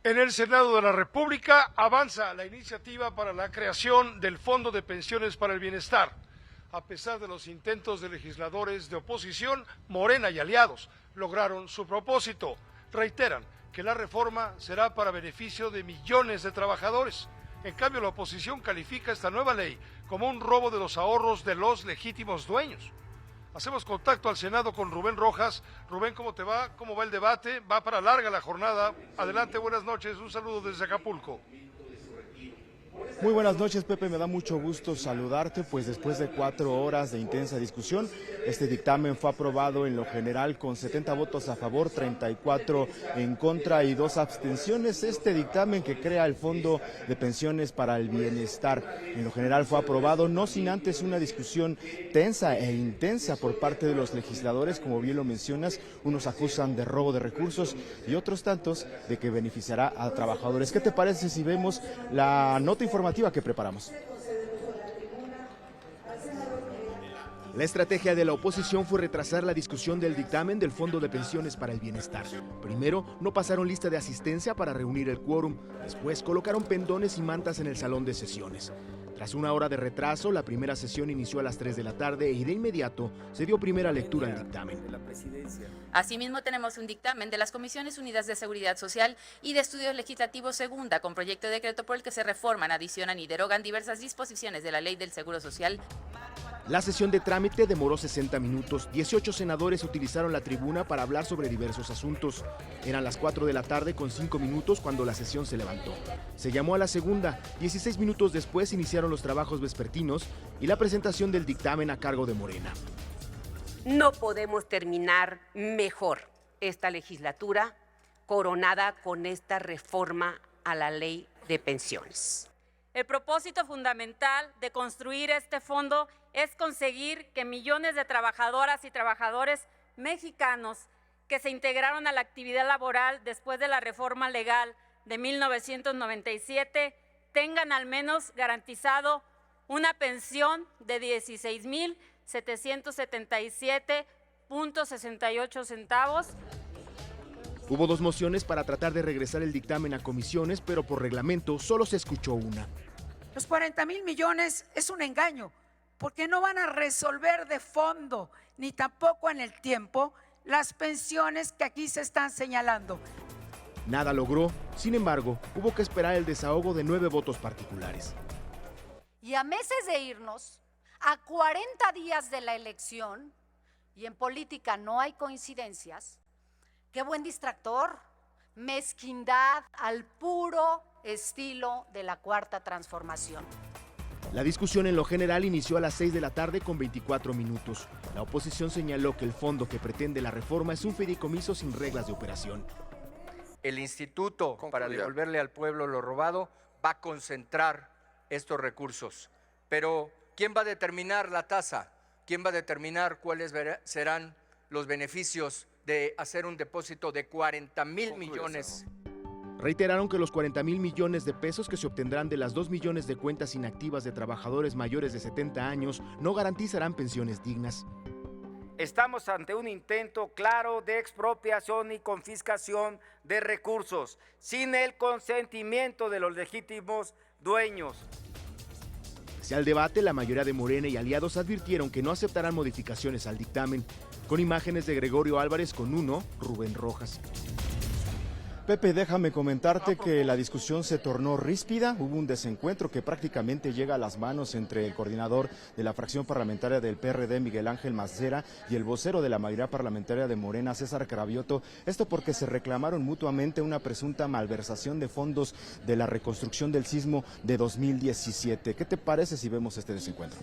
En el Senado de la República avanza la iniciativa para la creación del Fondo de Pensiones para el Bienestar. A pesar de los intentos de legisladores de oposición, Morena y aliados lograron su propósito. Reiteran que la reforma será para beneficio de millones de trabajadores. En cambio, la oposición califica esta nueva ley como un robo de los ahorros de los legítimos dueños. Hacemos contacto al Senado con Rubén Rojas. Rubén, ¿cómo te va? ¿Cómo va el debate? Va para larga la jornada. Adelante, buenas noches. Un saludo desde Acapulco. Muy buenas noches, Pepe, me da mucho gusto saludarte, pues después de 4 horas de intensa discusión, este dictamen fue aprobado en lo general con 70 votos a favor, 34 en contra y 2 abstenciones. Este dictamen que crea el Fondo de Pensiones para el Bienestar, en lo general fue aprobado, no sin antes una discusión tensa e intensa por parte de los legisladores, como bien lo mencionas, unos acusan de robo de recursos y otros tantos de que beneficiará a trabajadores. ¿Qué te parece si vemos la nota informativa que preparamos? La estrategia de la oposición fue retrasar la discusión del dictamen del Fondo de Pensiones para el Bienestar. Primero, no pasaron lista de asistencia para reunir el quórum. Después, colocaron pendones y mantas en el salón de sesiones. Tras 1 hora de retraso, la primera sesión inició a las 3 de la tarde y de inmediato se dio primera lectura al dictamen. Asimismo, tenemos un dictamen de las Comisiones Unidas de Seguridad Social y de Estudios Legislativos Segunda, con proyecto de decreto por el que se reforman, adicionan y derogan diversas disposiciones de la Ley del Seguro Social. La sesión de trámite demoró 60 minutos. 18 senadores utilizaron la tribuna para hablar sobre diversos asuntos. Eran las 4 de la tarde con 5 minutos cuando la sesión se levantó. Se llamó a la segunda. 16 minutos después iniciaron los trabajos vespertinos y la presentación del dictamen a cargo de Morena. No podemos terminar mejor esta legislatura coronada con esta reforma a la ley de pensiones. El propósito fundamental de construir este fondo es conseguir que millones de trabajadoras y trabajadores mexicanos que se integraron a la actividad laboral después de la reforma legal de 1997 tengan al menos garantizado una pensión de 16,777.68 centavos. Hubo 2 mociones para tratar de regresar el dictamen a comisiones, pero por reglamento solo se escuchó una. Los 40,000 millones es un engaño, porque no van a resolver de fondo, ni tampoco en el tiempo, las pensiones que aquí se están señalando. Nada logró, sin embargo, hubo que esperar el desahogo de 9 votos particulares. Y a meses de irnos, a 40 días de la elección, y en política no hay coincidencias, qué buen distractor, mezquindad al puro estilo de la Cuarta Transformación. La discusión en lo general inició a las 6 de la tarde con 24 minutos. La oposición señaló que el fondo que pretende la reforma es un fideicomiso sin reglas de operación. El instituto, para devolverle al pueblo lo robado, va a concentrar estos recursos. Pero, ¿quién va a determinar la tasa? ¿Quién va a determinar cuáles serán los beneficios de hacer un depósito de 40,000 millones? Reiteraron que los 40,000 millones de pesos que se obtendrán de las 2 millones de cuentas inactivas de trabajadores mayores de 70 años no garantizarán pensiones dignas. Estamos ante un intento claro de expropiación y confiscación de recursos, sin el consentimiento de los legítimos dueños. Pese al debate, la mayoría de Morena y aliados advirtieron que no aceptarán modificaciones al dictamen. Con imágenes de Gregorio Álvarez con Rubén Rojas. Pepe, déjame comentarte que la discusión se tornó ríspida, hubo un desencuentro que prácticamente llega a las manos entre el coordinador de la fracción parlamentaria del PRD, Miguel Ángel Mancera, y el vocero de la mayoría parlamentaria de Morena, César Cravioto, esto porque se reclamaron mutuamente una presunta malversación de fondos de la reconstrucción del sismo de 2017. ¿Qué te parece si vemos este desencuentro?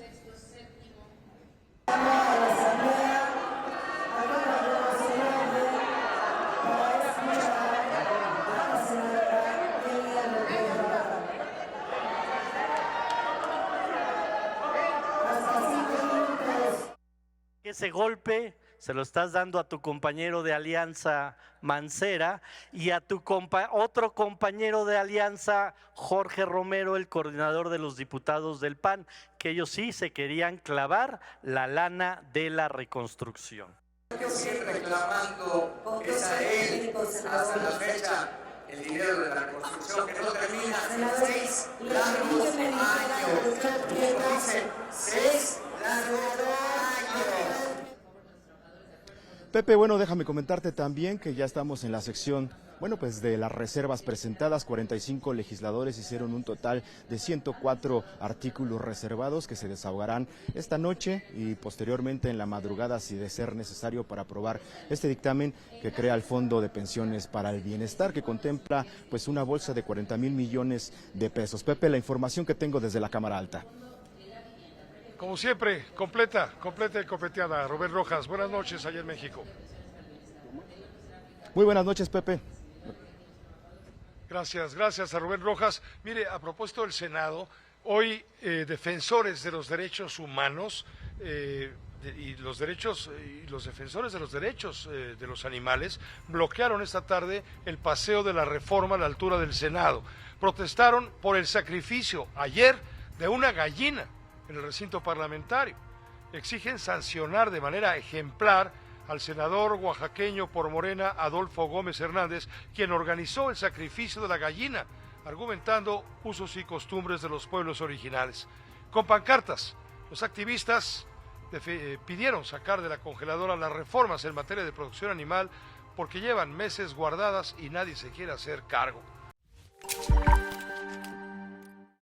Ese golpe se lo estás dando a tu compañero de alianza Mancera y a tu otro compañero de alianza Jorge Romero, el coordinador de los diputados del PAN, que ellos sí se querían clavar la lana de la reconstrucción. Siguen reclamando que es a él hasta la fecha el dinero de la Pepe, bueno, déjame comentarte también que ya estamos en la sección, bueno, pues de las reservas presentadas. 45 legisladores hicieron un total de 104 artículos reservados que se desahogarán esta noche y posteriormente en la madrugada, si de ser necesario, para aprobar este dictamen que crea el Fondo de Pensiones para el Bienestar, que contempla pues una bolsa de 40,000 millones de pesos. Pepe, la información que tengo desde la Cámara Alta. Como siempre, completa y copeteada. Rubén Rojas, buenas noches allá en México. Muy buenas noches, Pepe. Gracias a Rubén Rojas. Mire, a propósito del Senado, hoy defensores de los derechos humanos y los defensores de los derechos de los animales bloquearon esta tarde el paseo de la Reforma a la altura del Senado. Protestaron por el sacrificio ayer de una gallina en el recinto parlamentario. Exigen sancionar de manera ejemplar al senador oaxaqueño por Morena, Adolfo Gómez Hernández, quien organizó el sacrificio de la gallina, argumentando usos y costumbres de los pueblos originales. Con pancartas, los activistas pidieron sacar de la congeladora las reformas en materia de producción animal porque llevan meses guardadas y nadie se quiere hacer cargo.